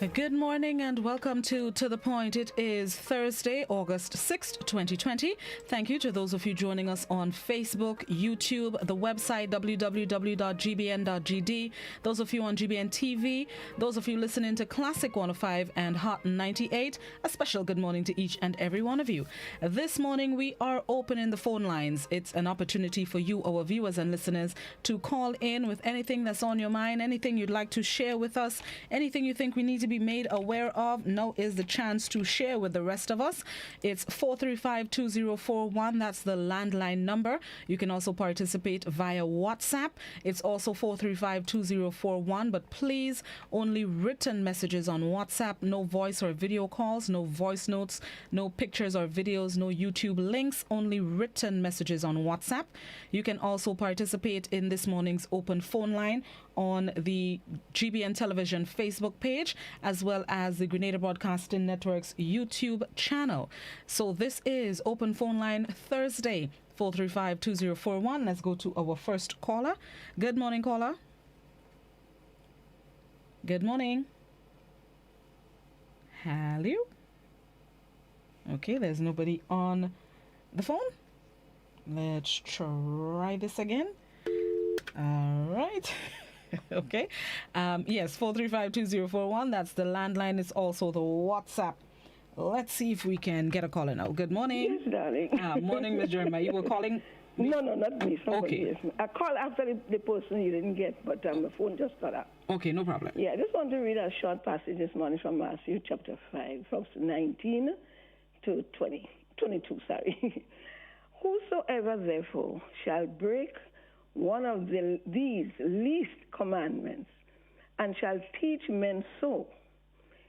Good morning and welcome to The Point. It is Thursday, August 6th, 2020. Thank you to those of you joining us on Facebook, YouTube, the website www.gbn.gd, those of you on GBN TV, those of you listening to Classic 105 and Hot 98. A special good morning to each and every one of you. This morning we are opening the phone lines. It's an opportunity for you, our viewers and listeners, to call in with anything that's on your mind, anything you'd like to share with us, anything you think we need to be made aware of. Now is the chance to share with the rest of us. It's 435-2041. That's the landline number. You can also participate via WhatsApp. It's also 435-2041, but please only written messages on WhatsApp. No voice or video calls, no voice notes, no pictures or videos, no YouTube links, only written messages on WhatsApp. You can also participate in this morning's open phone line on the GBN Television Facebook page, as well as the Grenada Broadcasting Network's YouTube channel. So this is Open Phone Line Thursday, 435-2041. Let's go to our first caller. Good morning, caller. Good morning. Hello. Okay, there's nobody on the phone. Let's try this again. All right. Okay. Yes, 435-2041. That's the landline. It's also the WhatsApp. Let's see if we can get a caller now. Good morning. Yes, darling. Morning, Ms. Jeremiah. You were calling me? No, not me. Somebody Okay. else. I called after the person you didn't get, but the phone just got up. Okay, no problem. Yeah, I just want to read a short passage this morning from Matthew chapter 5, verse 19 to 22, sorry. Whosoever, therefore, shall break one of these least commandments, and shall teach men so,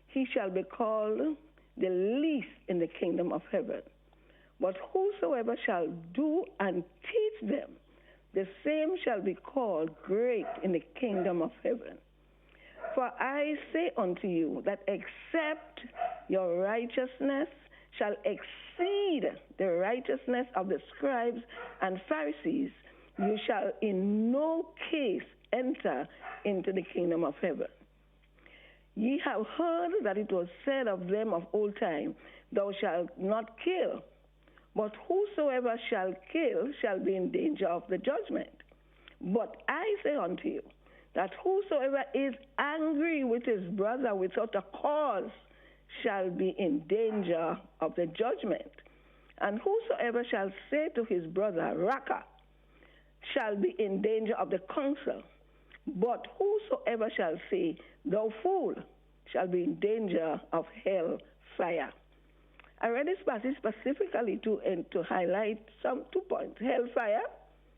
he shall be called the least in the kingdom of heaven. But whosoever shall do and teach them, the same shall be called great in the kingdom of heaven. For I say unto you that except your righteousness shall exceed the righteousness of the scribes and Pharisees, you shall in no case enter into the kingdom of heaven. Ye have heard that it was said of them of old time, thou shalt not kill, but whosoever shall kill shall be in danger of the judgment. But I say unto you, that whosoever is angry with his brother without a cause shall be in danger of the judgment. And whosoever shall say to his brother, Raka, shall be in danger of the council. But whosoever shall say, thou fool, shall be in danger of hell fire. I read this passage specifically to highlight 2 points. Hellfire.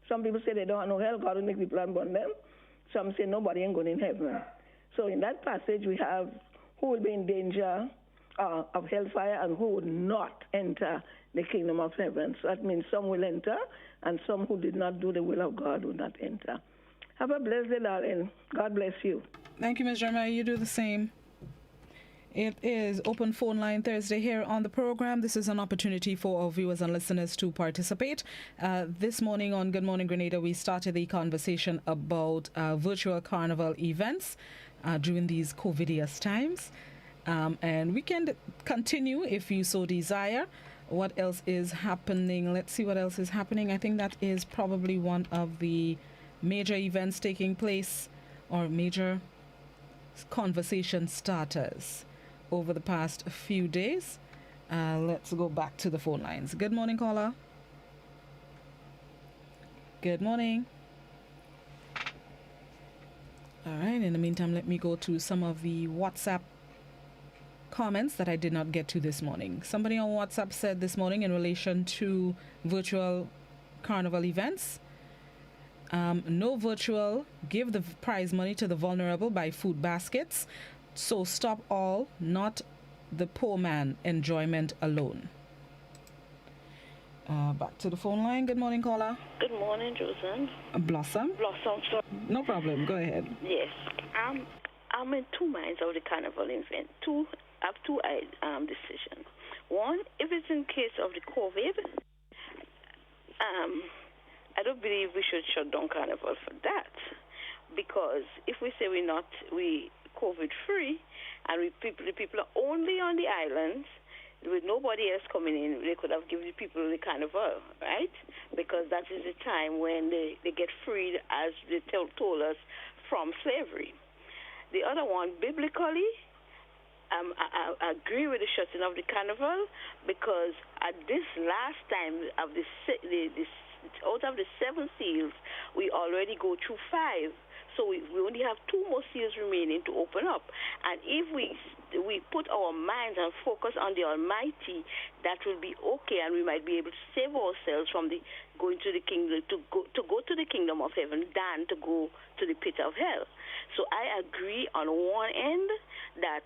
Some people say they don't want no hell, God will make people and burn them. Some say nobody ain't going in heaven. So in that passage we have who will be in danger of hellfire and who would not enter the kingdom of heaven. So that means some will enter and some who did not do the will of God will not enter. Have a blessed day, darling. God bless you. Thank you, Ms. Jeremiah. You do the same. It is Open Phone Line Thursday here on the program. This is an opportunity for our viewers and listeners to participate. This morning on Good Morning Grenada, we started the conversation about virtual carnival events during these COVIDious times. And we can continue if you so desire. What else is happening? Let's see what else is happening. I think that is probably one of the major events taking place, or major conversation starters over the past few days. Let's go back to the phone lines. Good morning, caller. Good morning. All right, in the meantime, let me go to some of the WhatsApp comments that I did not get to this morning. Somebody on WhatsApp said this morning in relation to virtual carnival events, no virtual, give the prize money to the vulnerable, buy food baskets. So stop all, not the poor man enjoyment alone. Back to the phone line. Good morning, caller. Good morning, Josan. Blossom? Blossom, sorry. No problem. Go ahead. Yes. I'm in two minds of the carnival event. I have two decisions. One, if it's in case of the COVID, I don't believe we should shut down carnival for that. Because if we say we COVID free, and the people are only on the islands, with nobody else coming in, they could have given the people the carnival, right? Because that is the time when they get freed, as they told us, from slavery. The other one, biblically, I agree with the shutting of the carnival, because at this last time of out of the 7 seals, we already go through 5. So we only have 2 more seals remaining to open up. And if we put our minds and focus on the Almighty, that will be okay, and we might be able to save ourselves from going to the kingdom, to go to the kingdom of heaven than to go to the pit of hell. So I agree on one end that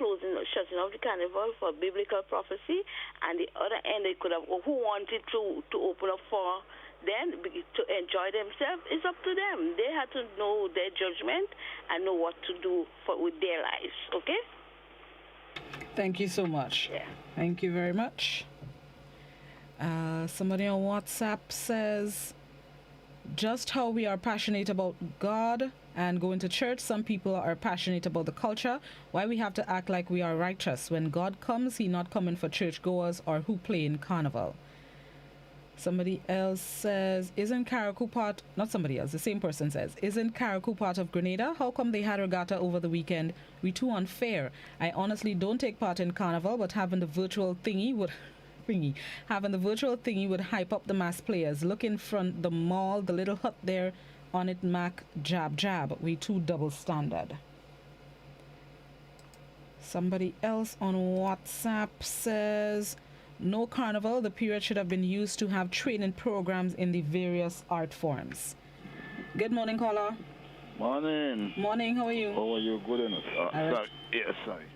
shutting off the carnival for biblical prophecy, and the other end they could have, who wanted to open up for then to enjoy themselves, is up to them. They have to know their judgment and know what to do with their lives. Okay? Thank you so much. Yeah. Thank you very much. Somebody on WhatsApp says, just how we are passionate about God and going to church, some people are passionate about the culture. Why we have to act like we are righteous? When God comes, he not coming for churchgoers or who play in carnival. Somebody else says, isn't Karakou part, not somebody else, the same person says, isn't Karakou part of Grenada? How come they had regatta over the weekend? We too unfair. I honestly don't take part in carnival, but having the virtual thingy would hype up the mass players. Look in front the mall, the little hut there on it, Mac, jab. We too double standard. Somebody else on WhatsApp says, no carnival, the period should have been used to have training programs in the various art forms. Good morning, caller. Morning. Morning, how are you? How are you? Good enough. Sorry. Yes, sorry.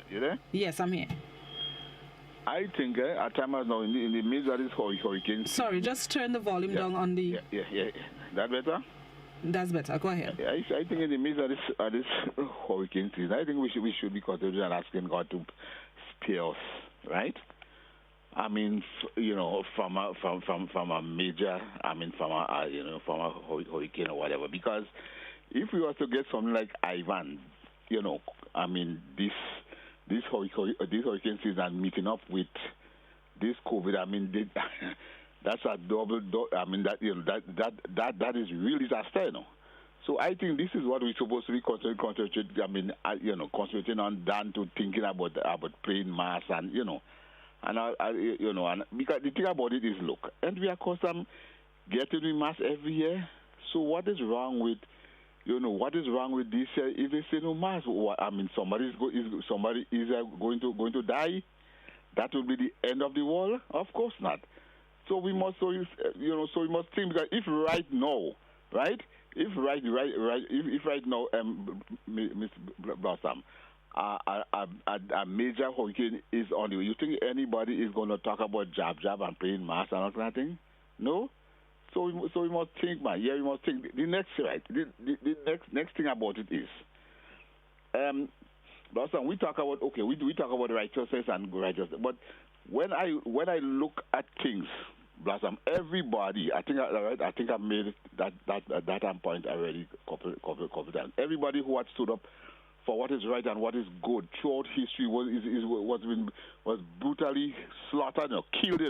You there? Yes, I'm here. I think at times now in the midst of this hurricane. Sorry, just turn the volume down on the... Yeah. That better? That's better. Go ahead. I think in the midst of this hurricane season, I think we should be considering and asking God to spare us, right? I mean, from a major, from a hurricane or whatever. Because if we were to get something like Ivan, this hurricane season meeting up with this COVID, that's a double. That is real disaster, So I think this is what we're supposed to be concentrating. Concentrating on than to thinking about playing mass and and because the thing about it is, look, and we are constantly getting in mass every year. So what is wrong with, what is wrong with this year? If they say no mass, somebody is going to die. That will be the end of the world. Of course not. So we must, so we must think, because if right now, Miss Blossom, a major hurricane is on you. You think anybody is going to talk about jab and playing mass and all that thing? No. So we must think, man. Yeah, we must think. The next next thing about it is, Blossom, we talk about we talk about righteousness and righteousness, but when I look at things, Blossom, everybody, I think I've made that point already couple times. Everybody who had stood up for what is right and what is good throughout history was brutally slaughtered, killed,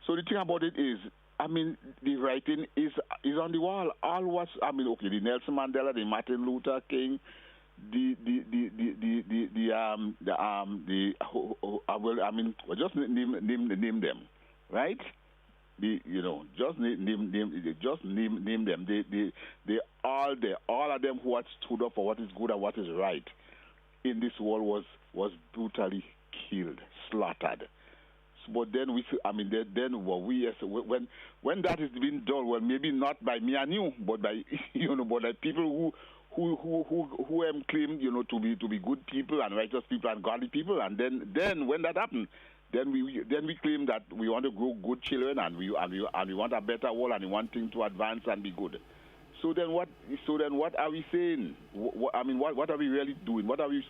So the thing about it is, the writing is on the wall. All what's the Nelson Mandela, the Martin Luther King, just name them, right? Just name them. They all of them who had stood up for what is good and what is right in this world was brutally killed, slaughtered. But then when that is being done, well, maybe not by me and you, but by but by people who claim to be good people and righteous people and godly people, and then when that happens, then we claim that we want to grow good children and we want a better world and we want things to advance and be good. So then what are we saying? What are we really doing? What are we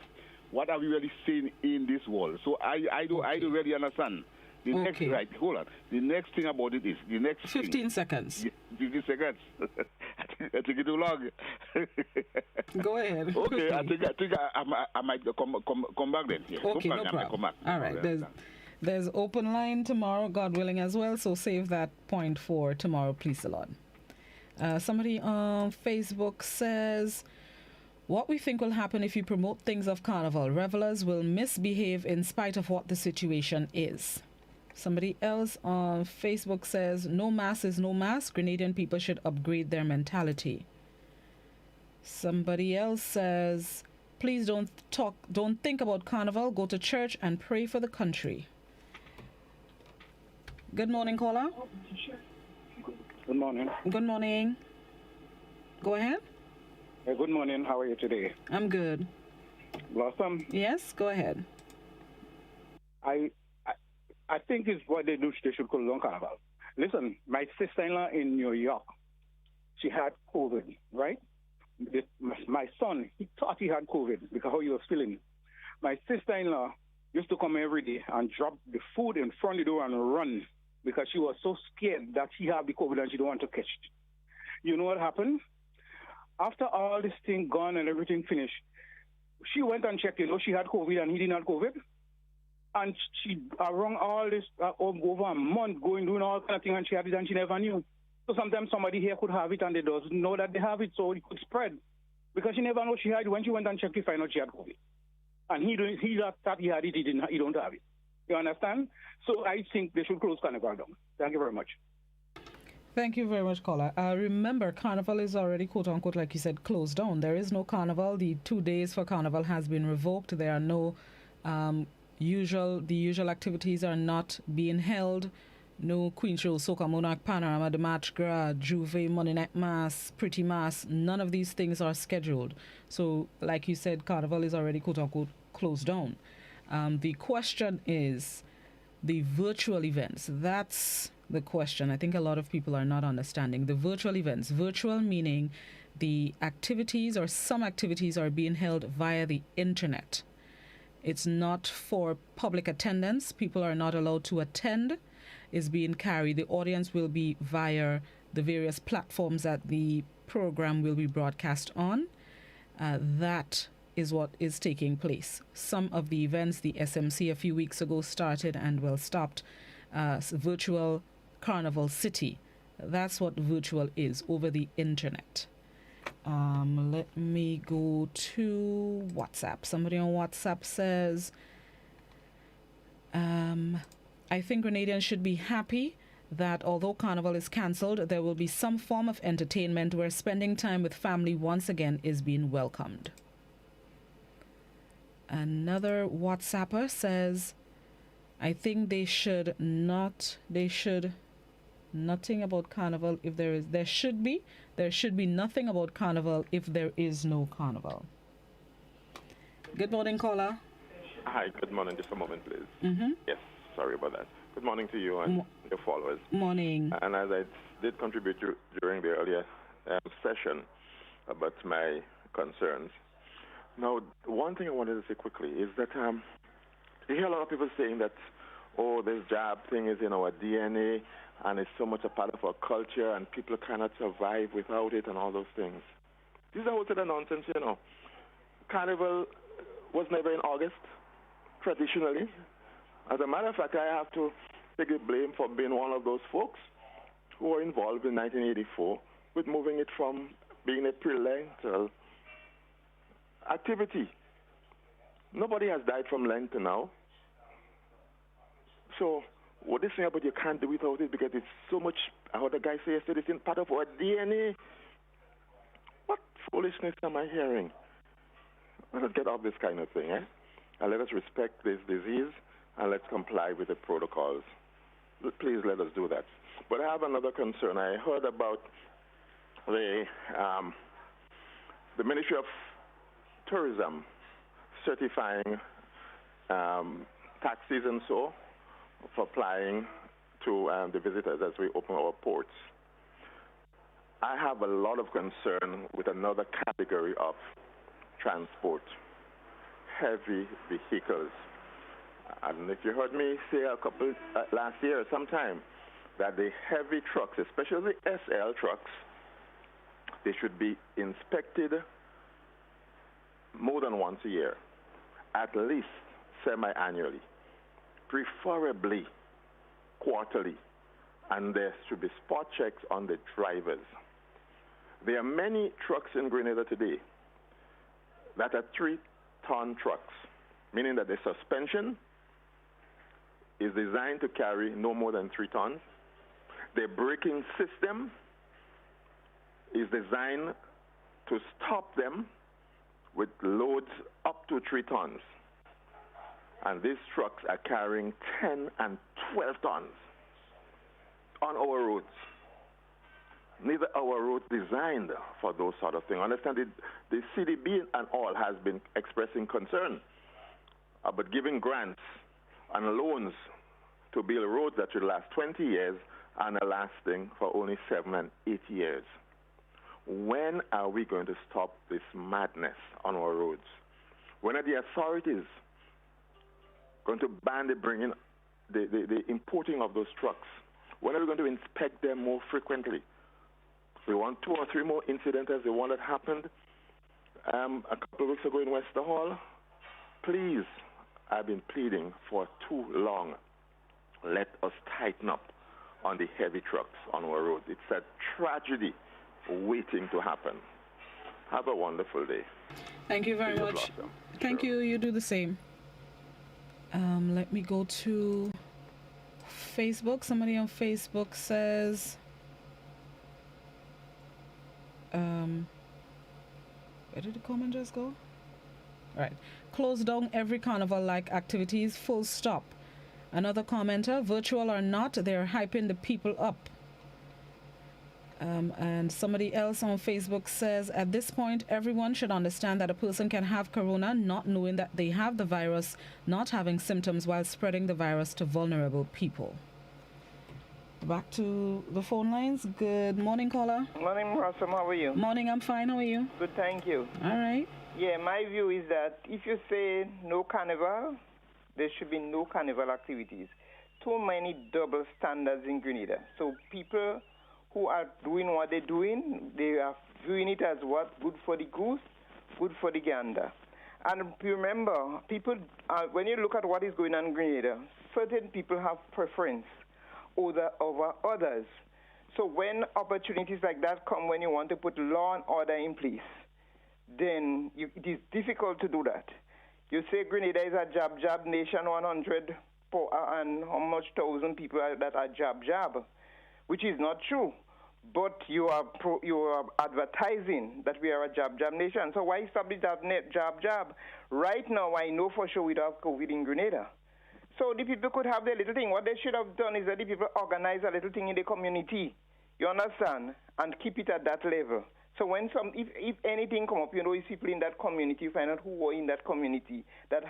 really saying in this world? So I don't really understand. The next, hold on. The next thing about it is, 15 seconds. 15 seconds. I think I think it too long. Go ahead. Okay, quickly. I think I might come back then. Yes. Okay, no I might problem. come back. All right, there's open line tomorrow, God willing, as well. So save that point for tomorrow, please, the Lord. Somebody on Facebook says, what we think will happen if you promote things of carnival. Revelers will misbehave in spite of what the situation is. Somebody else on Facebook says, no mass is no mass. Grenadian people should upgrade their mentality. Somebody else says, please don't think about carnival. Go to church and pray for the country. Good morning, caller. Good morning. Good morning. Go ahead. Good morning. How are you today? I'm good. Blossom? Yes, go ahead. I think it's what they do. They should close down carnival. Listen, my sister-in-law in New York, she had COVID, right? My son, he thought he had COVID because how he was feeling. My sister-in-law used to come every day and drop the food in front of the door and run because she was so scared that she had the COVID and she don't want to catch it. You know what happened? After all this thing gone and everything finished, she went and checked, she had COVID and he didn't have COVID. And she around all this over a month doing all kind of things, and she had it and she never knew. So sometimes somebody here could have it and they doesn't know that they have it, so it could spread. Because she never knew she had it. When she went and checked, she found out she had COVID. And he thought he had it, he don't have it. You understand? So I think they should close Carnival down. Thank you very much. Thank you very much, caller. Remember, Carnival is already, quote-unquote, like you said, closed down. There is no Carnival. The 2 days for Carnival has been revoked. There are no the usual activities are not being held. No Queen Show, Soca, Monarch, Panorama, the March Gras, Juve, Money Night Mass, Pretty Mass. None of these things are scheduled. So, like you said, Carnival is already, quote-unquote, closed down. The question is the virtual events. That's the question. I think a lot of people are not understanding. The virtual events. Virtual meaning the activities or some activities are being held via the internet. It's not for public attendance. People are not allowed to attend. Is being carried. The audience will be via the various platforms that the program will be broadcast on. That is what is taking place. Some of the events, the SMC a few weeks ago started and stopped. Virtual Carnival City. That's what virtual is, over the internet. Let me go to WhatsApp. Somebody on WhatsApp says, I think Grenadians should be happy that although Carnival is cancelled, there will be some form of entertainment where spending time with family once again is being welcomed. Another WhatsApper says, I think there should nothing about Carnival if there should be nothing about Carnival if there is no Carnival. Good morning, caller. Hi, good morning. Just a moment, please. Mm-hmm. Yes, sorry about that. Good morning to you and your followers. Morning. And as I did contribute during the earlier session about my concerns. Now, one thing I wanted to say quickly is that you hear a lot of people saying that, this jab thing is in our DNA and it's so much a part of our culture and people cannot survive without it and all those things. This is a whole set of nonsense, Carnival was never in August, traditionally. As a matter of fact, I have to take the blame for being one of those folks who were involved in 1984 with moving it from being a pre-Lent activity. Nobody has died from Lent now. So what this thing about you can't do without it because it's so much, how the guy said yesterday, it's in part of our DNA. What foolishness am I hearing? Let us get off this kind of thing, and let us respect this disease and let's comply with the protocols. Please let us do that. But I have another concern. I heard about the Ministry of Tourism certifying taxis and so for applying to the visitors as we open our ports. I have a lot of concern with another category of transport, heavy vehicles. And if you heard me say last year sometime, that the heavy trucks, especially the SL trucks, They should be inspected more than once a year, at least semi-annually, preferably quarterly, and there should be spot checks on the drivers. There are many trucks in Grenada today that are 3-ton trucks, meaning that the suspension is designed to carry no more than 3 tons. The braking system is designed to stop them with loads up to 3 tons. And these trucks are carrying 10 and 12 tons on our roads. Neither our roads designed for those sort of things. Understand it, the CDB and all has been expressing concern about giving grants and loans to build roads that should last 20 years and are lasting for only 7 and 8 years. When are we going to stop this madness on our roads? When are the authorities going to ban the importing of those trucks? When are we going to inspect them more frequently? We want 2 or 3 more incidents as the one that happened a couple of weeks ago in Wester Hall. Please, I've been pleading for too long. Let us tighten up on the heavy trucks on our roads. It's a tragedy waiting to happen. Have a wonderful day. Thank you very much. Thank you. You do the same. Let me go to Facebook. Somebody on Facebook says, where did the comment just go? Right. Close down every carnival-like activities, full stop. Another commenter, virtual or not, they're hyping the people up. And somebody else on Facebook says, at this point, everyone should understand that a person can have corona not knowing that they have the virus, not having symptoms while spreading the virus to vulnerable people. Back to the phone lines. Good morning, caller. Morning, Rossum. How are you? Morning, I'm fine. How are you? Good, thank you. All right. Yeah, my view is that if you say no carnival, there should be no carnival activities. Too many double standards in Grenada. So people who are doing what they're doing, they are viewing it as what? Good for the goose, good for the gander. And remember, people, when you look at what is going on in Grenada, certain people have preference over others. So when opportunities like that come, when you want to put law and order in place, then it is difficult to do that. You say Grenada is a jab nation, 100 and how much thousand people that are jab, which is not true. But you are advertising that we are a jab nation. So why establish that jab? Right now, I know for sure we don't have COVID in Grenada. So the people could have their little thing. What they should have done is that the people organize a little thing in the community. You understand? And keep it at that level. So when if anything come up, you know, it's people in that community, you find out who were in that community that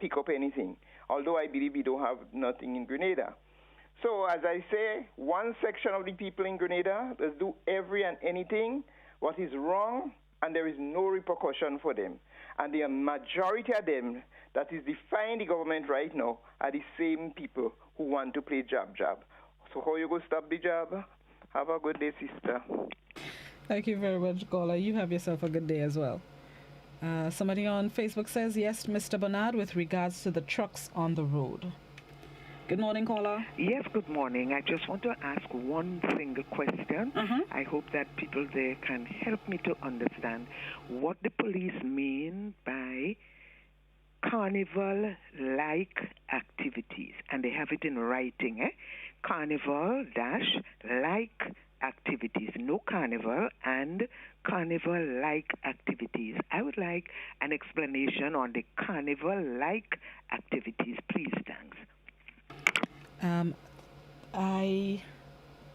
pick up anything. Although I believe we don't have nothing in Grenada. So as I say, one section of the people in Grenada does do every and anything what is wrong, and there is no repercussion for them. And the majority of them that is defying the government right now are the same people who want to play jab. So how you go stop the jab? Have a good day, sister. Thank you very much, caller. You have yourself a good day as well. Somebody on Facebook says, yes, Mr. Bernard, with regards to the trucks on the road. Good morning, caller. Yes, good morning. I just want to ask one single question. I hope that people there can help me to understand what the police mean by carnival-like activities. And they have it in writing, Carnival-like activities. No carnival and carnival-like activities. I would like an explanation on the carnival-like activities, please. Thanks. I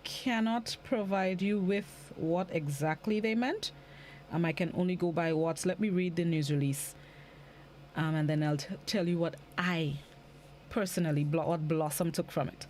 cannot provide you with what exactly they meant. I can only go by what. Let me read the news release. And then I'll tell you what I personally, what Blossom took from it.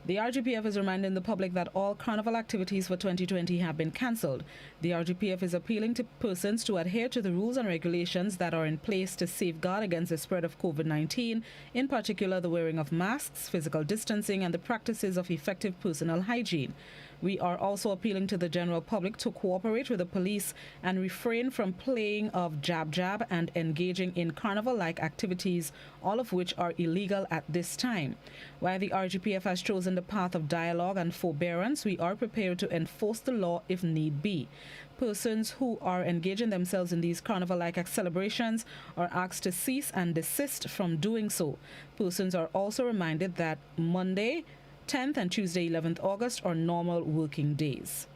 The RGPF is reminding the public that all carnival activities for 2020 have been cancelled. The RGPF is appealing to persons to adhere to the rules and regulations that are in place to safeguard against the spread of COVID-19, in particular the wearing of masks, physical distancing, and the practices of effective personal hygiene. We are also appealing to the general public to cooperate with the police and refrain from playing of jab and engaging in carnival-like activities, all of which are illegal at this time. While the RGPF has chosen the path of dialogue and forbearance, we are prepared to enforce the law if need be. Persons who are engaging themselves in these carnival-like celebrations are asked to cease and desist from doing so. Persons are also reminded that Monday 10th and Tuesday 11th August are normal working days.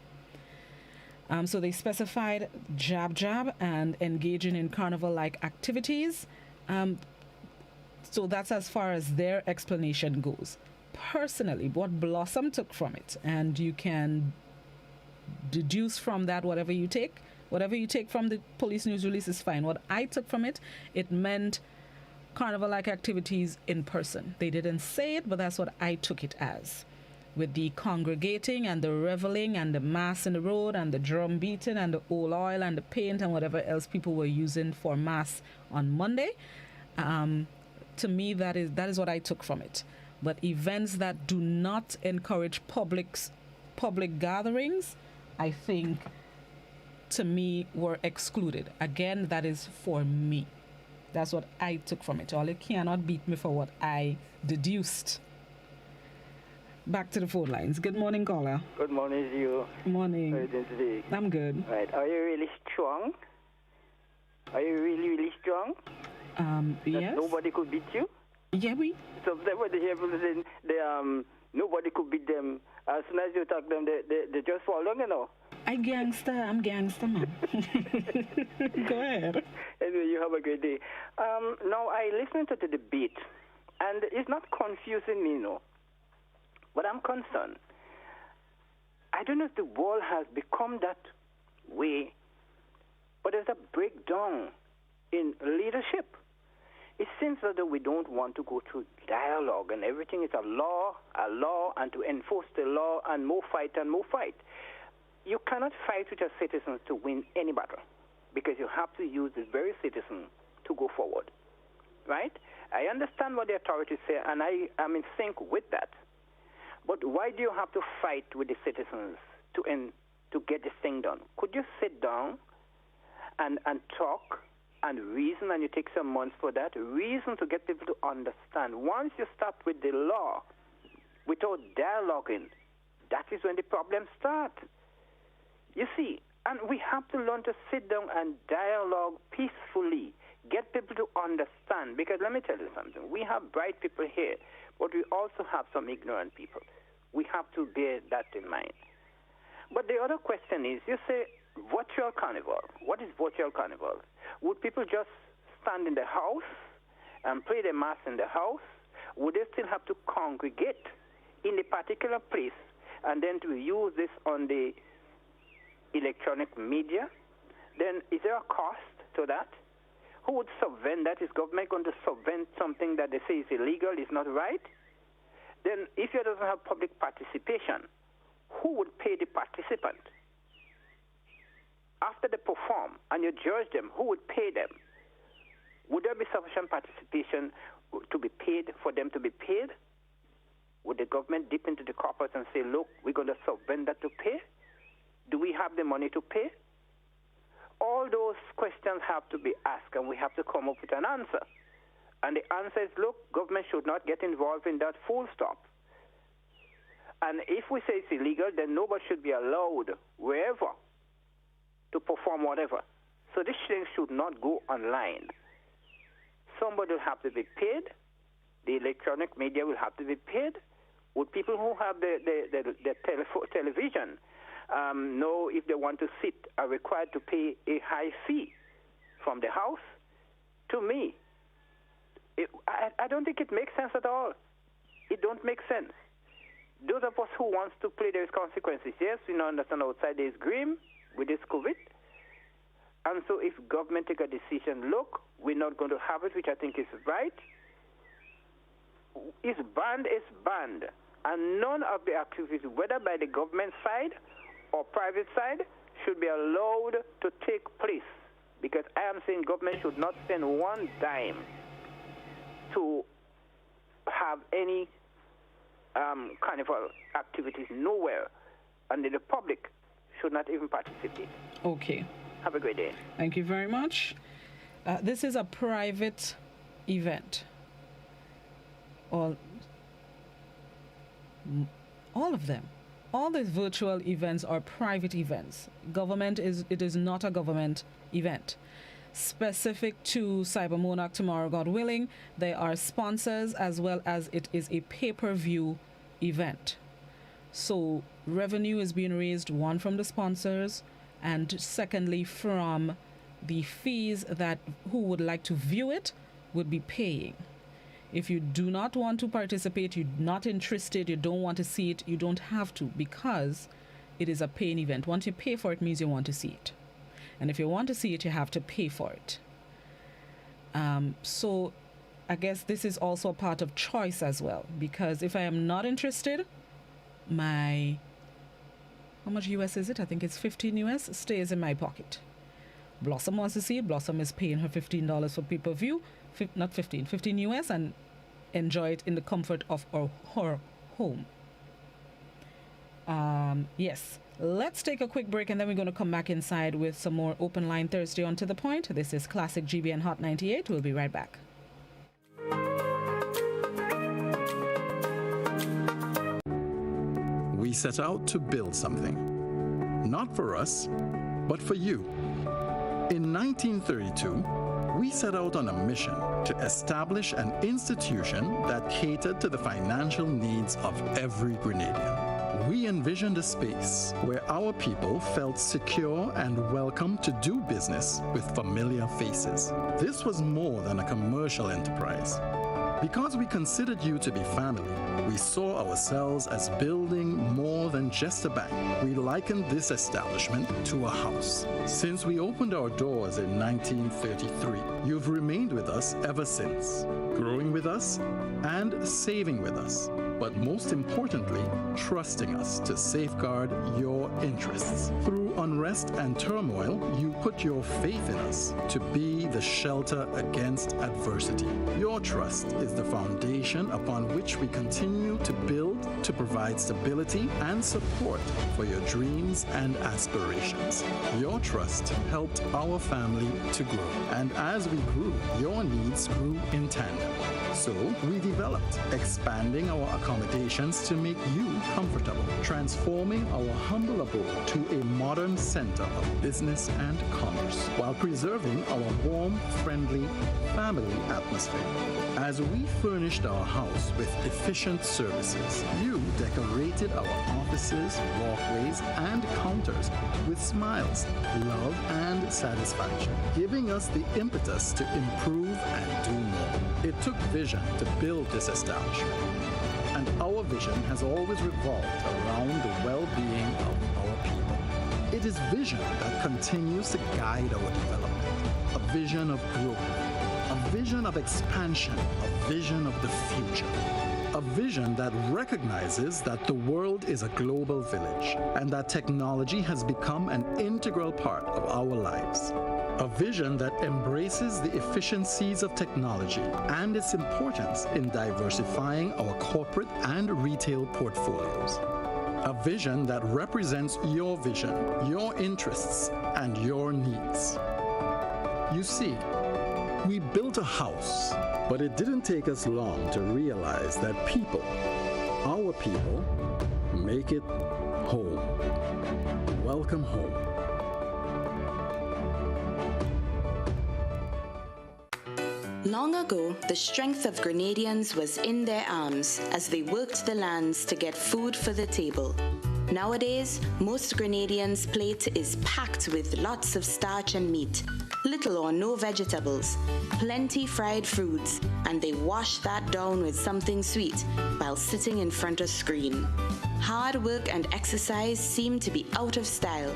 So they specified jab and engaging in carnival-like activities. So that's as far as their explanation goes. Personally, what Blossom took from it, and you can deduce from that whatever you take from the police news release is fine. What I took from it, it meant carnival-like activities in person. They didn't say it, but that's what I took it as, with the congregating and the reveling and the mass in the road and the drum beating and the old oil and the paint and whatever else people were using for mass on Monday. To me, that is what I took from it. But events that do not encourage public gatherings, I think, to me, were excluded. Again, that is for me. That's what I took from it. All you cannot beat me for what I deduced. Back to the phone lines. Good morning, caller. Good morning to you. Morning. How are you doing today? I'm good. Right. Are you really strong? Are you really, really strong? Yes. That nobody could beat you? Yeah, So when they hear people saying nobody could beat them, as soon as you talk them, they just fall down, you know. I'm gangster, man. Go ahead. Anyway, you have a great day. Now, I listened to the debate, and it's not confusing me, you know. But I'm concerned. I don't know if the world has become that way, but there's a breakdown in leadership. It seems as though we don't want to go through dialogue, and everything is a law, and to enforce the law, and more fight. You cannot fight with your citizens to win any battle, because you have to use the very citizens to go forward, right? I understand what the authorities say, and I am in sync with that. But why do you have to fight with the citizens to get this thing done? Could you sit down and talk and reason, and you take some months for that? Reason to get people to understand. Once you start with the law without dialoguing, that is when the problems start. You see, and we have to learn to sit down and dialogue peacefully, get people to understand. Because let me tell you something. We have bright people here, but we also have some ignorant people. We have to bear that in mind. But the other question is, you say, virtual carnival. What is virtual carnival? Would people just stand in the house and pray the mass in the house? Would they still have to congregate in a particular place and then to use this on the electronic media? Then is there a cost to that? Who would subvent that? Is government going to subvent something that they say is illegal, is not right? Then if it doesn't have public participation, who would pay the participant? After they perform and you judge them, who would pay them? Would there be sufficient participation to be paid for them to be paid? Would the government dip into the coffers and say, look, we're going to subvent that to pay? Do we have the money to pay? All those questions have to be asked, and we have to come up with an answer. And the answer is, look, government should not get involved in that, full stop. And if we say it's illegal, then nobody should be allowed wherever to perform whatever. So this thing should not go online. Somebody will have to be paid. The electronic media will have to be paid. Would people who have the television know if they want to sit are required to pay a high fee from the house? To me, I don't think it makes sense at all. It don't make sense. Those of us who wants to play, there is consequences. Yes, we now understand outside there is grim with this COVID. And so if government take a decision, look, we're not going to have it, which I think is right, is banned. And none of the activities, whether by the government side or private side, should be allowed to take place. Because I am saying government should not spend one dime to have any carnival activities nowhere. and the public should not even participate. Okay. Have a great day. Thank you very much. This is a private event. All of them. All these virtual events are private events. It is not a government event. Specific to Cyber Monarch tomorrow, God willing, there are sponsors as well as it is a pay-per-view event. So revenue is being raised, one from the sponsors, and secondly from the fees that who would like to view it would be paying. If you do not want to participate, you're not interested, you don't want to see it, you don't have to, because it is a paying event. Once you pay for it, means you want to see it. And if you want to see it, you have to pay for it. So I guess this is also a part of choice as well, because if I am not interested, how much US is it? I think it's 15 US, stays in my pocket. Blossom wants to see it. Blossom is paying her $15 for pay-per-view, not 15 US, and enjoy it in the comfort of her home. Yes. Let's take a quick break and then we're going to come back inside with some more Open Line Thursday on To The Point. This is Classic GBN Hot 98. We'll be right back. We set out to build something, not for us, but for you. In 1932, we set out on a mission to establish an institution that catered to the financial needs of every Grenadian. We envisioned a space where our people felt secure and welcome to do business with familiar faces. This was more than a commercial enterprise. Because we considered you to be family, we saw ourselves as building more than just a bank. We likened this establishment to a house. Since we opened our doors in 1933, you've remained with us ever since, growing with us and saving with us. But most importantly, trusting us to safeguard your interests. Through unrest and turmoil, you put your faith in us to be the shelter against adversity. Your trust is the foundation upon which we continue to build to provide stability and support for your dreams and aspirations. Your trust helped our family to grow, and as we grew, your needs grew in tandem. So we developed, expanding our accommodations to make you comfortable, transforming our humble abode to a modern center of business and commerce, while preserving our warm, friendly, family atmosphere. As we furnished our house with efficient services, you decorated our offices, walkways, and counters with smiles, love, and satisfaction, giving us the impetus to improve and do more. It took vision to build this establishment, and our vision has always revolved around the well-being of our people. It is vision that continues to guide our development, a vision of growth, a vision of expansion, a vision of the future. A vision that recognizes that the world is a global village and that technology has become an integral part of our lives. A vision that embraces the efficiencies of technology and its importance in diversifying our corporate and retail portfolios. A vision that represents your vision, your interests, and your needs. You see, we built a house, but it didn't take us long to realize that people, our people, make it home. Welcome home. Long ago, the strength of Grenadians was in their arms as they worked the lands to get food for the table. Nowadays, most Grenadians' plate is packed with lots of starch and meat, little or no vegetables, plenty fried fruits, and they wash that down with something sweet while sitting in front of screen. Hard work and exercise seem to be out of style.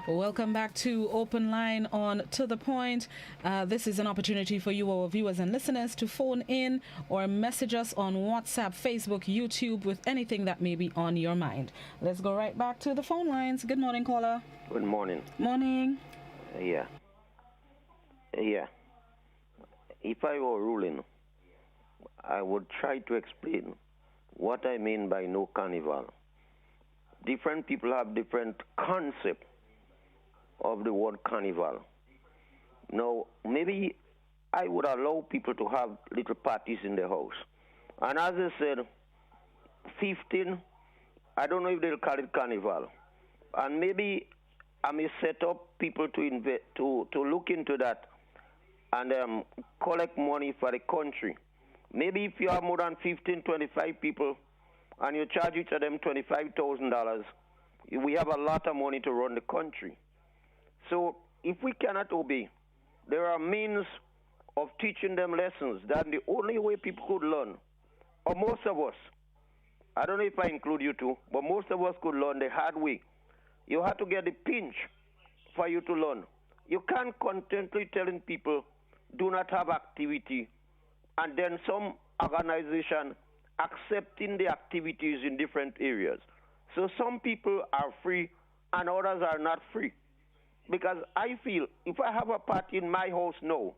Welcome back to Open Line on To The Point. This is an opportunity for you, our viewers and listeners, to phone in or message us on WhatsApp, Facebook, YouTube with anything that may be on your mind. Let's go right back to the phone lines. Good morning, caller. Good morning. Morning. Yeah. if I were ruling, I would try to explain what I mean by no carnival. Different people have different concept of the word carnival. Now, maybe I would allow people to have little parties in their house. And as I said, 15, I don't know if they'll call it carnival. And maybe I may set up people to look into that and collect money for the country. Maybe if you have more than 15, 25 people and you charge each of them $25,000, we have a lot of money to run the country. So if we cannot obey, there are means of teaching them lessons that the only way people could learn, or most of us, I don't know if I include you too, but most of us could learn the hard way. You have to get the pinch for you to learn. You can't contently telling people do not have activity and then some organization accepting the activities in different areas. So some people are free and others are not free. Because I feel if I have a party in my house now,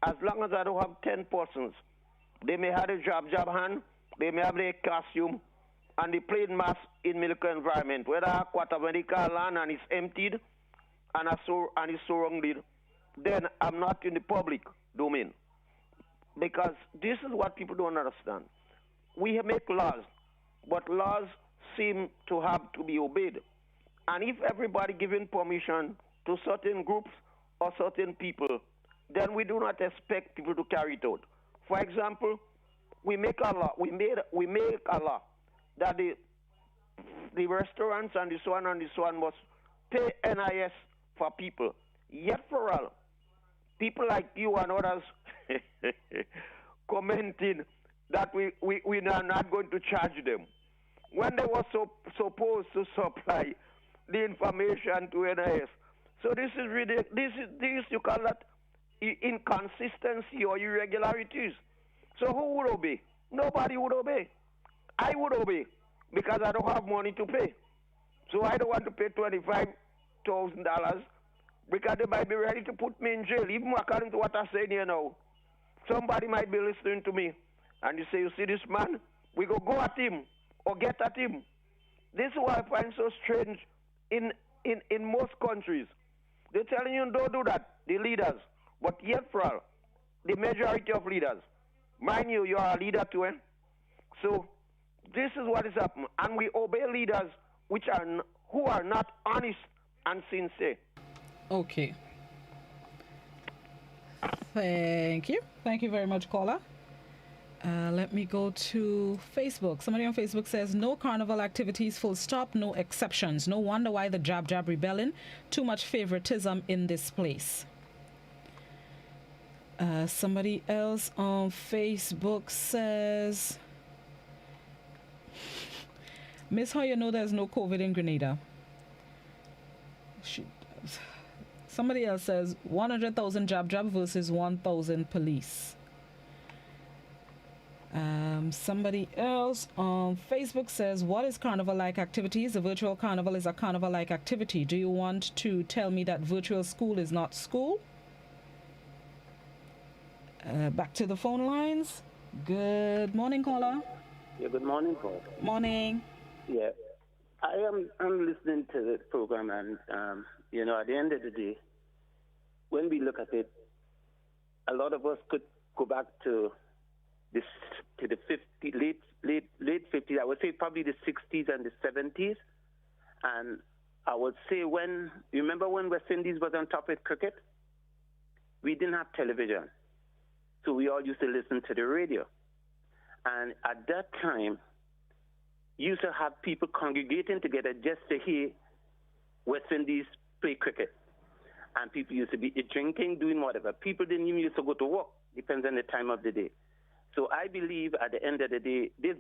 as long as I don't have 10 persons, they may have a job hand, they may have their costume, and they play in mass in military environment, whether quarter medical land and it's emptied and it's surrounded, then I'm not in the public domain. Because this is what people don't understand. We make laws, but laws seem to have to be obeyed. And if everybody giving permission to certain groups or certain people, then we do not expect people to carry it out. For example, we make a law. We make a law that the restaurants and this one must pay NIS for people. Yet for all, people like you and others commenting that we are not going to charge them when they were supposed to supply the information to NIS. So this is really this you call that inconsistency or irregularities. So who would obey? Nobody would obey. I would obey because I don't have money to pay. So I don't want to pay $25,000 because they might be ready to put me in jail, even according to what I'm saying here now. Somebody might be listening to me and you say, you see this man, we go at him or get at him. This is what I find so strange in most countries. They're telling you don't do that, the leaders. But yet for all, the majority of leaders, mind you, you are a leader too, eh? So this is what is happening. And we obey leaders who are not honest and sincere. Okay. Thank you. Thank you very much, caller. Let me go to Facebook. Somebody on Facebook says, no carnival activities, full stop, no exceptions. No wonder why the jab rebelling. Too much favoritism in this place. Somebody else on Facebook says, Miss, how you know there's no COVID in Grenada? Somebody else says 100,000 jab versus 1,000 police. Somebody else on Facebook says, what is carnival-like activities? A virtual carnival is a carnival-like activity. Do you want to tell me that virtual school is not school? Back to the phone lines. Good morning, caller. Yeah, good morning, Paul. Morning. Yeah, I'm listening to the program, and at the end of the day, when we look at it, a lot of us could go back to the late 50s. I would say probably the 60s and the 70s, and I would say remember when West Indies was on top with cricket? We didn't have television, so we all used to listen to the radio, and at that time, you used to have people congregating together just to hear West Indies play cricket. And people used to be drinking, doing whatever. People didn't even used to go to work. Depends on the time of the day. So I believe at the end of the day, this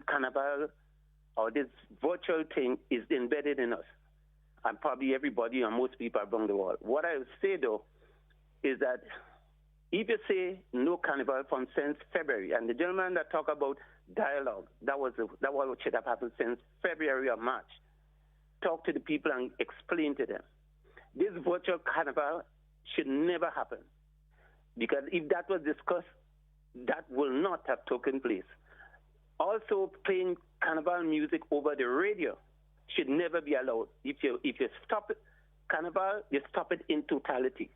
carnival or this virtual thing is embedded in us. And probably everybody and most people around the world. What I would say, though, is that if you say no carnival from since February, and the gentleman that talked about dialogue, that was what should have happened since February or March. Talk to the people and explain to them. This virtual carnival should never happen. because if that was discussed, that will not have taken place. Also, playing carnival music over the radio should never be allowed. If you stop it, carnival, you stop it in totality.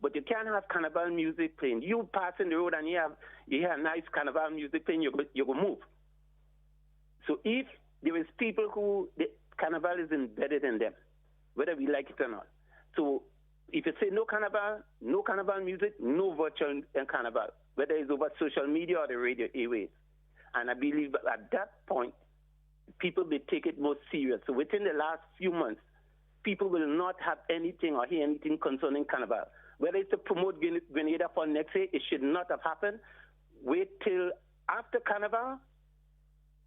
But you can't have carnival music playing. You pass in the road and you hear nice carnival music playing, you go move. So if there is people who the carnival is embedded in them, whether we like it or not. So if you say no carnival music, no virtual carnival, whether it's over social media or the radio airways. And I believe at that point, people will take it more serious. So within the last few months, people will not have anything or hear anything concerning carnival. Whether it's to promote Grenada for next year, it should not have happened. Wait till after carnival.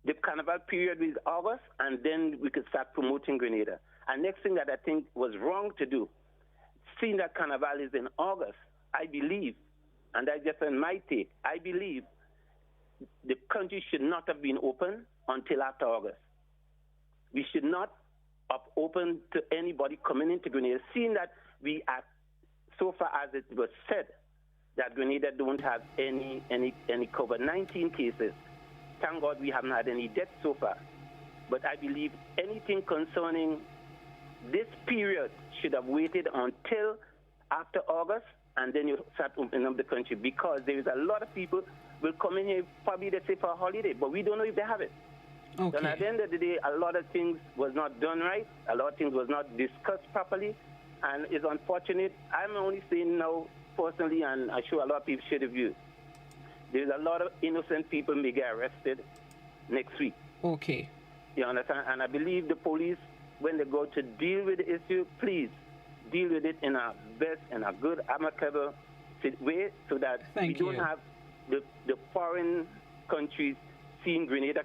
The carnival period is August, and then we could start promoting Grenada. And next thing that I think was wrong to do, seeing that carnival is in August, I believe, and that's just in my take, I believe the country should not have been open until after August. We should not have opened to anybody coming into Grenada, seeing that we are, so far as it was said, that Grenada don't have any COVID-19 cases. Thank God we haven't had any deaths so far. But I believe anything concerning this period should have waited until after August, and then you start opening up the country, because there is a lot of people will come in here, probably they say for a holiday, but we don't know if they have it. Okay. And at the end of the day, a lot of things was not done right, a lot of things was not discussed properly, and it's unfortunate. I'm only saying now personally, and I'm sure a lot of people share the view. There's a lot of innocent people may get arrested next week. Okay. You understand? And I believe the police, when they go to deal with the issue, please deal with it in a best and a good, amicable way, so that we don't have the foreign countries seeing Grenada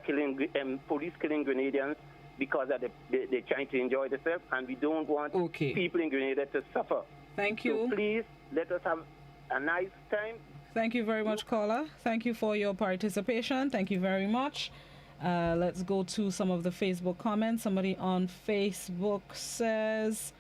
police killing Grenadians because they're trying to enjoy themselves, and we don't want people in Grenada to suffer. Thank you. So please let us have a nice time. Thank you very much, caller. Thank you for your participation. Thank you very much. Let's go to some of the Facebook comments. Somebody on Facebook says,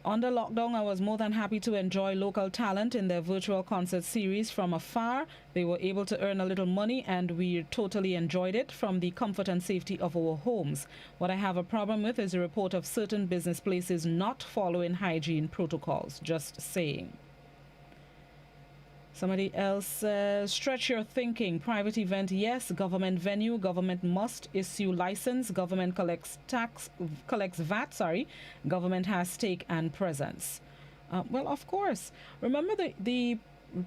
under lockdown, I was more than happy to enjoy local talent in their virtual concert series from afar. They were able to earn a little money, and we totally enjoyed it from the comfort and safety of our homes. What I have a problem with is a report of certain business places not following hygiene protocols. Just saying. Somebody else says, stretch your thinking. Private event, yes. Government venue, government must issue license. Government collects VAT, Government has stake and presence. Well, of course. Remember the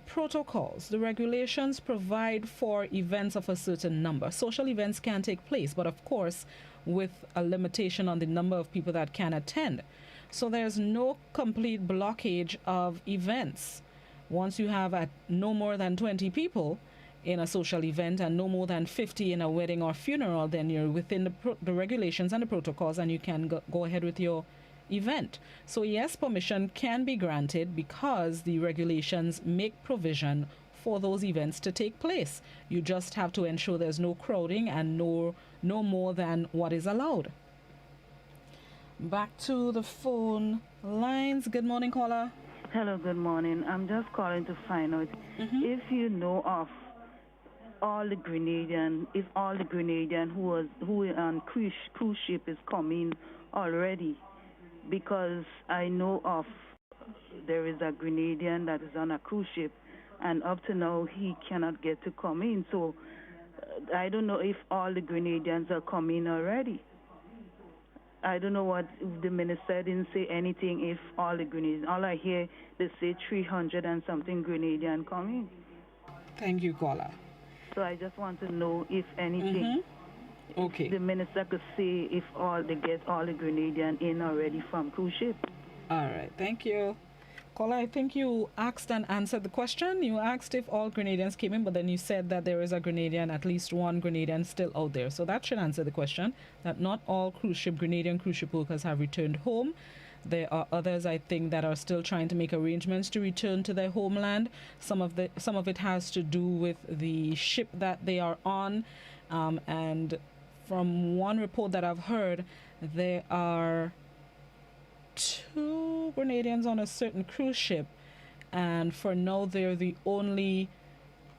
protocols, the regulations provide for events of a certain number. Social events can take place, but of course, with a limitation on the number of people that can attend. So there's no complete blockage of events. Once you have no more than 20 people in a social event and no more than 50 in a wedding or funeral, then you're within the regulations and the protocols, and you can go ahead with your event. So yes, permission can be granted because the regulations make provision for those events to take place. You just have to ensure there's no crowding and no more than what is allowed. Back to the phone lines. Good morning, caller. Hello, good morning. I'm just calling to find out if you know of all the Grenadian who on cruise ship is coming already, because I know of there is a Grenadian that is on a cruise ship, and up to now he cannot get to come in. So I don't know if all the Grenadians are coming already. I don't know what the minister didn't say anything if all the Grenadians. All I hear, they say 300 and something Grenadian coming. Thank you, caller. So I just want to know if anything. Okay. The minister could say if they get all the Grenadian in already from cruise ship. All right. Thank you. Caller, I think you asked and answered the question. You asked if all Grenadians came in, but then you said that there is a Grenadian, at least one Grenadian still out there. So that should answer the question, that not all Grenadian cruise ship workers have returned home. There are others, I think, that are still trying to make arrangements to return to their homeland. Some of it has to do with the ship that they are on. And from one report that I've heard, there are 2 Grenadians on a certain cruise ship, and for now they're the only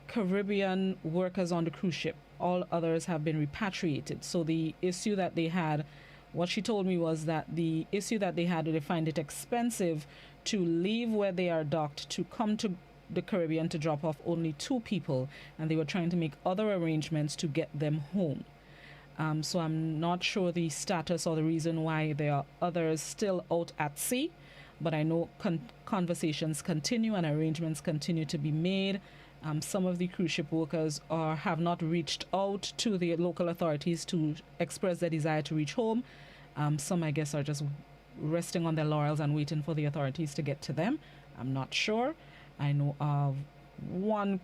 Caribbean workers on the cruise ship. All others have been repatriated. So the issue that they had, what she told me was that the issue that they had, they find it expensive to leave where they are docked to come to the Caribbean to drop off only 2 people, and they were trying to make other arrangements to get them home. So I'm not sure the status or the reason why there are others still out at sea, but I know conversations continue and arrangements continue to be made. Some of the cruise ship workers have not reached out to the local authorities to express their desire to reach home. Some, I guess, are just resting on their laurels and waiting for the authorities to get to them. I'm not sure. I know of one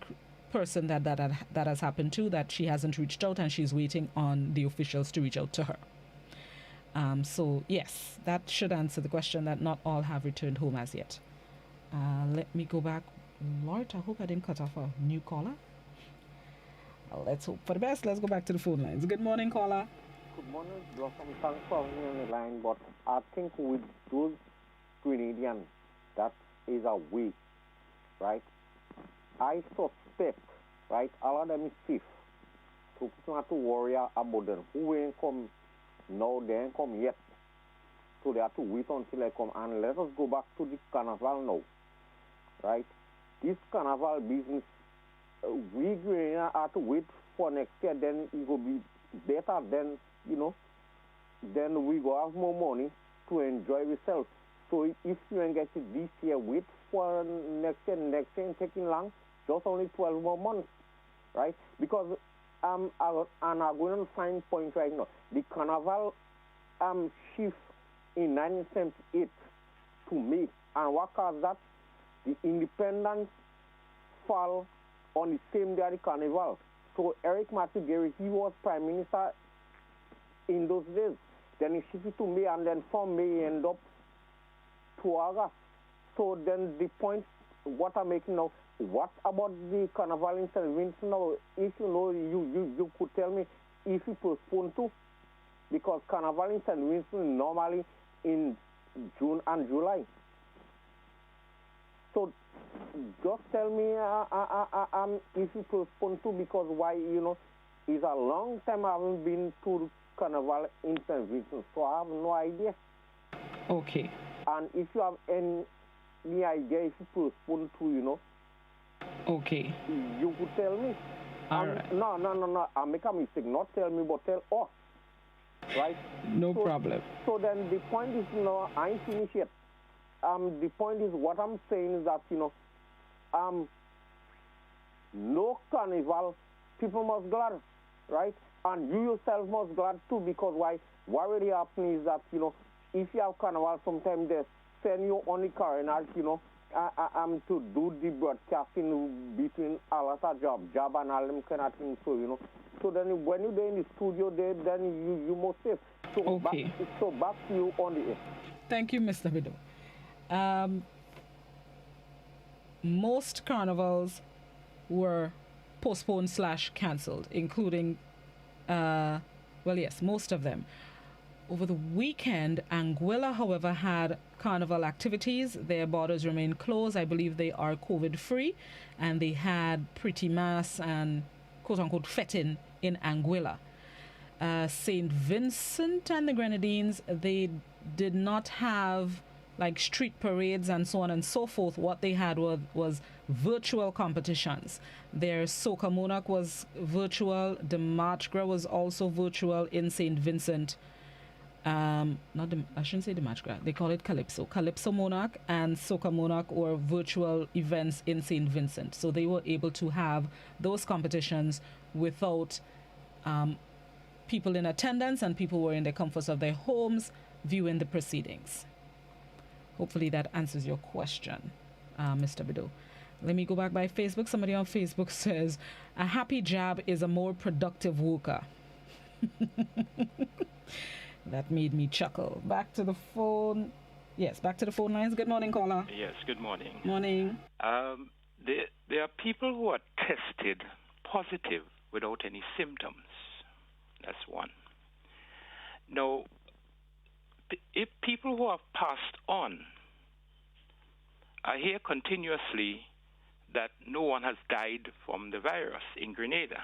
person that has happened to, that she hasn't reached out and she's waiting on the officials to reach out to her. So yes, that should answer the question that not all have returned home as yet. Let me go back. Lord, I hope I didn't cut off a new caller. Let's hope for the best. Let's go back to the phone lines. Good morning, caller. Good morning, Blossom. Thanks for having me on the line, but I think with those Grenadians, that is a way, right? I suspect, right, all of them is safe. So people have to worry about them. Who ain't come now, they ain't come yet. So they have to wait until they come. And let us go back to the carnival now, right? This carnival business, we have to wait for next year, then it will be better, then, then we go have more money to enjoy ourselves. So if you ain't get it this year, wait for next year ain't taking long, just only 12 more months, right? Because I'm going to find point right now. The carnival shift in 1978 to me, and what caused that? The independence fall on the same day as the carnival. So Eric Matugeri, he was prime minister in those days. Then he shifted to May, and then from May end up to August. So then the point, what I'm making now, what about the carnival in St. Vincent now? If you know, you could tell me if it postponed to, because carnival in St. Vincent normally in June and July. So just tell me if you postpone to, because why, it's a long time I haven't been to carnival in St. Vincent, so I have no idea. Okay. And if you have any idea if you postpone to, okay, you could tell me. All right. No, I make a mistake. Not tell me, but tell us. Right? No problem. So then the point is, I ain't finished yet. The point is, what I'm saying is that, no carnival, people must glad, right? And you yourself must glad too, because why? What really happens is that, if you have carnival, sometimes they send you on the carnival, to do the broadcasting between a lot of job and all them kind of things. So, so then when you're there in the studio, then you must save. So, okay. Back to you on the air. Thank you, Mr. Bido. Most carnivals were postponed / cancelled, including, yes, most of them. Over the weekend, Anguilla, however, had carnival activities. Their borders remain closed. I believe they are COVID-free, and they had pretty mass and quote-unquote fetting in Anguilla. St. Vincent and the Grenadines, they did not have like street parades and so on and so forth. What they had was virtual competitions. Their Soca Monarch was virtual. The March Gras was also virtual in St. Vincent. I shouldn't say the March Gras. They call it Calypso. Calypso Monarch and Soca Monarch were virtual events in St. Vincent. So they were able to have those competitions without people in attendance, and people were in the comforts of their homes viewing the proceedings. Hopefully that answers your question, Mr. Bido. Let me go back by Facebook. Somebody on Facebook says, a happy jab is a more productive worker. That made me chuckle. Back to the phone. Yes, back to the phone lines. Good morning, caller. Yes, good morning. Morning. There are people who are tested positive without any symptoms. That's one. Now, if people who have passed on I hear continuously that no one has died from the virus in Grenada.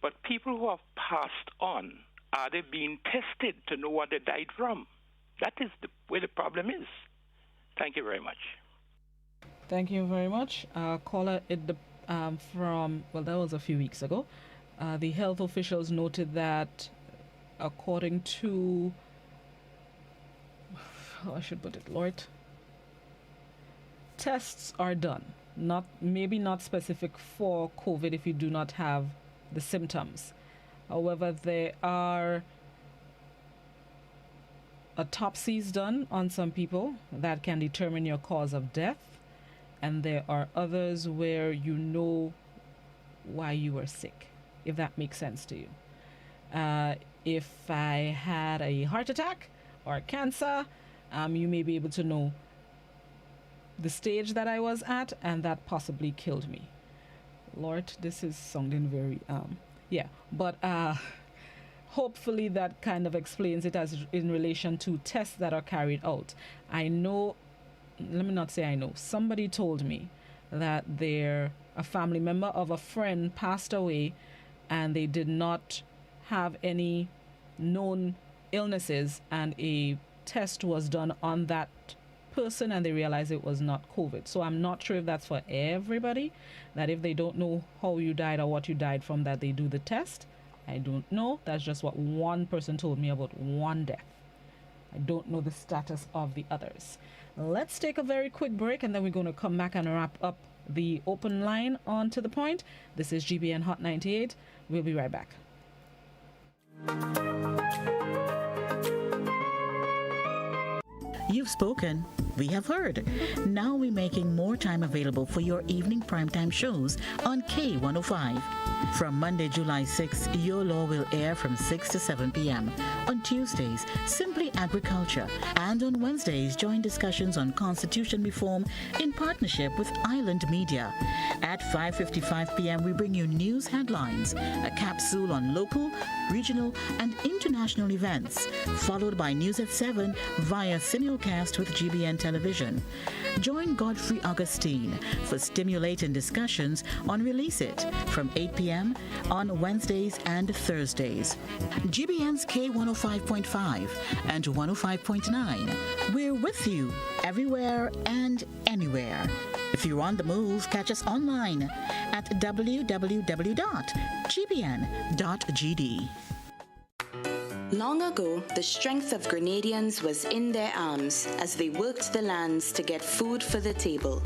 But people who have passed on, are they being tested to know what they died from? That is where the problem is. Thank you very much. Thank you very much. Caller, that was a few weeks ago. The health officials noted that according to, how I should put it, Lord, tests are done. Maybe not specific for COVID if you do not have the symptoms. However, there are autopsies done on some people that can determine your cause of death, and there are others where you know why you were sick, if that makes sense to you. If I had a heart attack or cancer, you may be able to know the stage that I was at, and that possibly killed me. Lord, this is sounding very but hopefully that kind of explains it as in relation to tests that are carried out. Somebody told me that a family member of a friend passed away and they did not have any known illnesses, and a test was done on that person and they realized it was not COVID. So I'm not sure if that's for everybody, that if they don't know how you died or what you died from, that they do the test. I don't know. That's just what one person told me about one death. I don't know the status of the others. Let's take a very quick break, and then we're going to come back and wrap up the open line on To The Point. This is GBN Hot 98. We'll be right back. You've spoken. We have heard. Now we're making more time available for your evening primetime shows on K105. From Monday, July 6th, Your Law will air from 6 to 7 p.m. On Tuesdays, Simply Agriculture. And on Wednesdays, join discussions on constitution reform in partnership with Island Media. At 5:55 p.m., we bring you news headlines, a capsule on local, regional, and international events, followed by news at 7 via simulcast with GBN Television. Join Godfrey Augustine for stimulating discussions on Release It from 8 p.m. on Wednesdays and Thursdays. GBN's K105.5 and 105.9. We're with you everywhere and anywhere. If you're on the move, catch us online at www.gbn.gd. Long ago, the strength of Grenadians was in their arms as they worked the lands to get food for the table.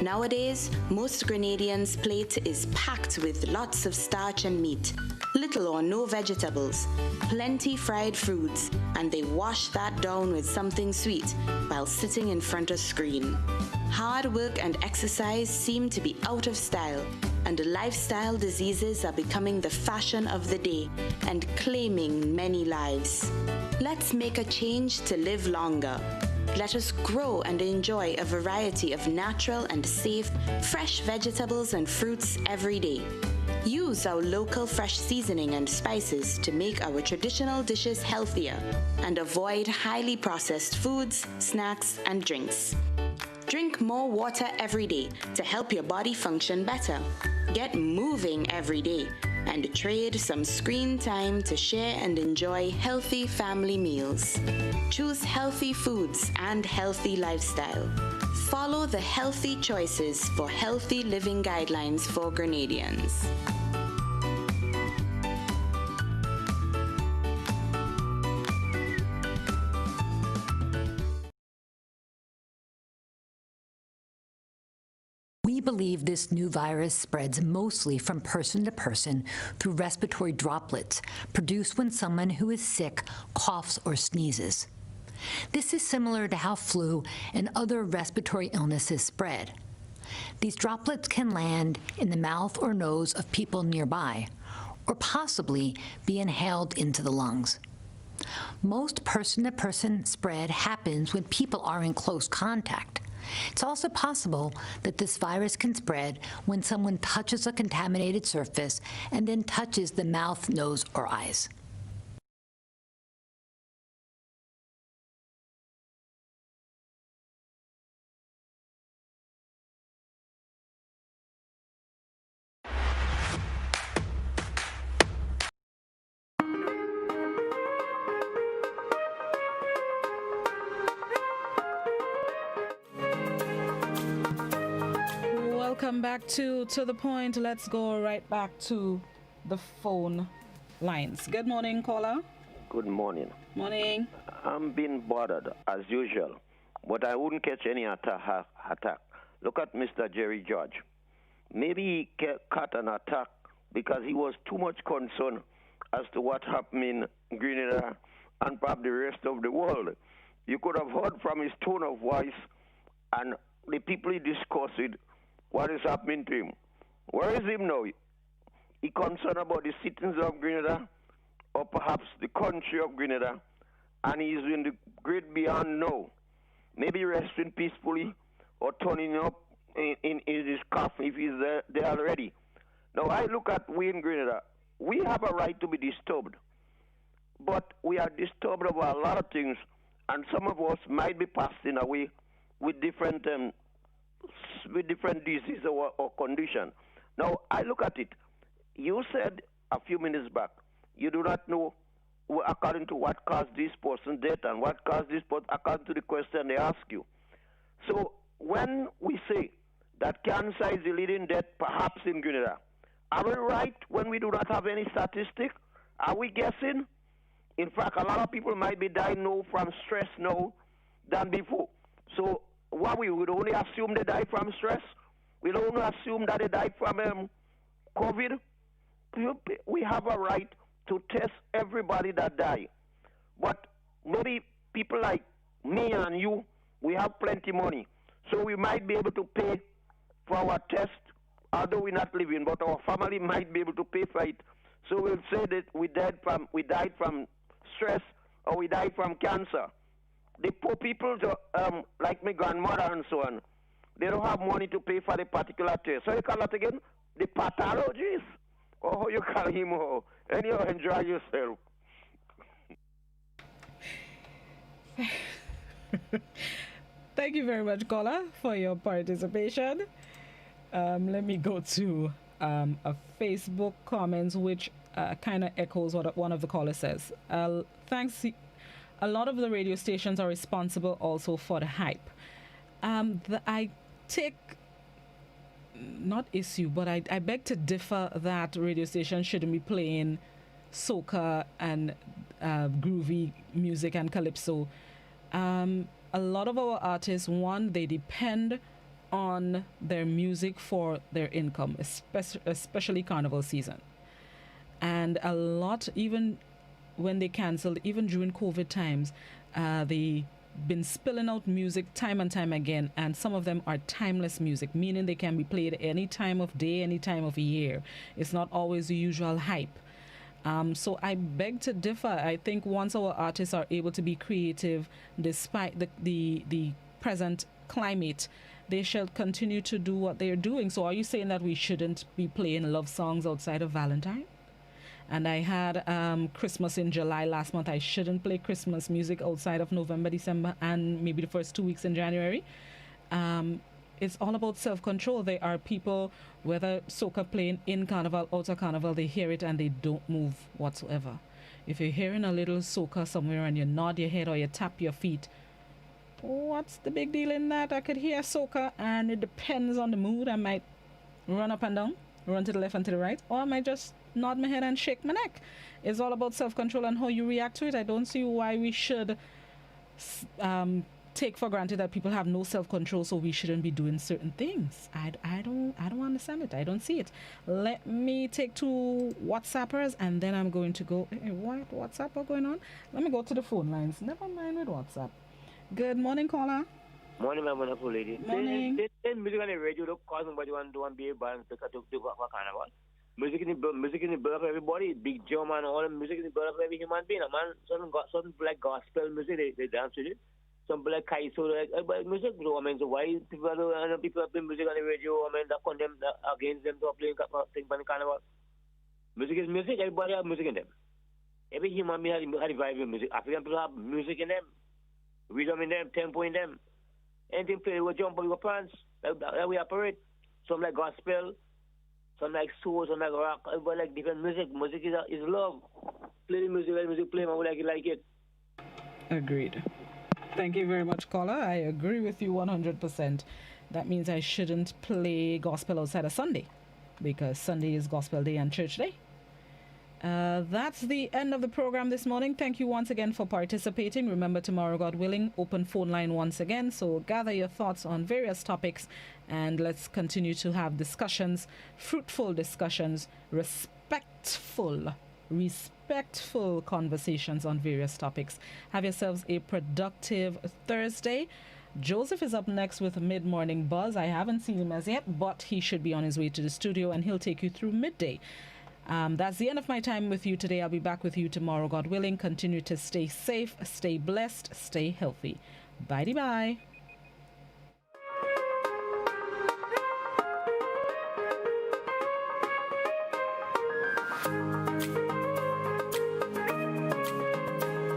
Nowadays, most Grenadians' plate is packed with lots of starch and meat, little or no vegetables, plenty fried foods, and they wash that down with something sweet while sitting in front of screen. Hard work and exercise seem to be out of style, and lifestyle diseases are becoming the fashion of the day and claiming many lives. Let's make a change to live longer. Let us grow and enjoy a variety of natural and safe, fresh vegetables and fruits every day. Use our local fresh seasoning and spices to make our traditional dishes healthier and avoid highly processed foods, snacks, and drinks. Drink more water every day to help your body function better. Get moving every day and trade some screen time to share and enjoy healthy family meals. Choose healthy foods and healthy lifestyle. Follow the healthy choices for healthy living guidelines for Grenadians. We believe this new virus spreads mostly from person to person through respiratory droplets produced when someone who is sick coughs or sneezes. This is similar to how flu and other respiratory illnesses spread. These droplets can land in the mouth or nose of people nearby, or possibly be inhaled into the lungs. Most person-to-person spread happens when people are in close contact. It's also possible that this virus can spread when someone touches a contaminated surface and then touches the mouth, nose, or eyes. welcome back to the point. Let's go right back to the phone lines. Good morning, caller. Good morning. Morning. I'm being bothered as usual, but I wouldn't catch any attack. Look at Mr. Jerry George. Maybe he caught an attack because he was too much concerned as to what happened in Grenada and perhaps the rest of the world. You could have heard from his tone of voice and the people he discussed with what is happening to him. Where is him now? He concerned about the citizens of Grenada or perhaps the country of Grenada, and he's in the great beyond now. Maybe resting peacefully or turning up in his coffin if he's there already. Now, I look at we in Grenada. We have a right to be disturbed, but we are disturbed about a lot of things, and some of us might be passing away with different disease or condition. Now, I look at it. You said a few minutes back, you do not know according to what caused this person's death and what caused this person according to the question they ask you. So when we say that cancer is the leading death perhaps in Grenada, are we right when we do not have any statistic? Are we guessing? In fact, a lot of people might be dying now from stress now than before. So what we would only assume they die from stress? We'll only assume that they die from COVID? We have a right to test everybody that die. But maybe people like me and you, we have plenty money. So we might be able to pay for our test, although we're not living, but our family might be able to pay for it. So we'll say that we died from stress or we died from cancer. The poor people, like my grandmother and so on, they don't have money to pay for the particular test. So you call that again? The pathologist? Or how you call him? And you enjoy yourself. Thank you very much, caller, for your participation. Let me go to a Facebook comments which kind of echoes what one of the callers says. Thanks. A lot of the radio stations are responsible also for the hype. I take not issue, but I beg to differ that radio stations shouldn't be playing soca and groovy music and calypso. A lot of our artists, one, they depend on their music for their income, especially carnival season. And a lot, even when they canceled, even during COVID times, they been spilling out music time and time again, and some of them are timeless music, meaning they can be played any time of day, any time of year. It's not always the usual hype. So I beg to differ. I think once our artists are able to be creative despite the present climate, they shall continue to do what they're doing. So are you saying that we shouldn't be playing love songs outside of Valentine? And I had Christmas in July last month. I shouldn't play Christmas music outside of November, December, and maybe the first 2 weeks in January. It's all about self-control. There are people, whether soca playing in carnival, out of carnival, they hear it and they don't move whatsoever. If you're hearing a little soca somewhere and you nod your head or you tap your feet, what's the big deal in that? I could hear soca and it depends on the mood. I might run up and down, run to the left and to the right, or I might just nod my head and shake my neck. It's all about self-control and how you react to it. I don't see why we should take for granted that people have no self-control, so we shouldn't be doing certain things. I don't understand it. I don't see it. Let me take two WhatsAppers and then I'm going to go. Hey, what WhatsApp are going on? Let me go to the phone lines. Never mind with WhatsApp. Good morning, caller. Morning, my wonderful lady. Morning. They music on the radio don't cause nobody want to be a band to do what carnival. Music in the blood of everybody. Big Jam and all the music in the blood of every human being. A man, some like gospel music, they dance with it. Some like kaiso, like music. So I mean, so why people play music on the radio? I mean, that condemn against them to play things on the carnival. Music is music. Everybody have music in them. Every human being has a vibe in music. African people have music in them, rhythm in them, tempo in them. Anything play, we jump on your pants. That we operate. Some like gospel. Some like soul, some like rock, everybody like different music. Music is love. Play the music, let the music play, man, we like it. Agreed. Thank you very much, caller. I agree with you 100%. that means I shouldn't play gospel outside of Sunday, because Sunday is gospel day and church day. That's the end of the program this morning. Thank you once again for participating. Remember, tomorrow, God willing, open phone line once again. So gather your thoughts on various topics and let's continue to have discussions, fruitful discussions, respectful conversations on various topics. Have yourselves a productive Thursday. Joseph is up next with Mid-Morning Buzz. I haven't seen him as yet, but he should be on his way to the studio and he'll take you through midday. That's the end of my time with you today. I'll be back with you tomorrow, God willing. Continue to stay safe, stay blessed, stay healthy. Bye-bye.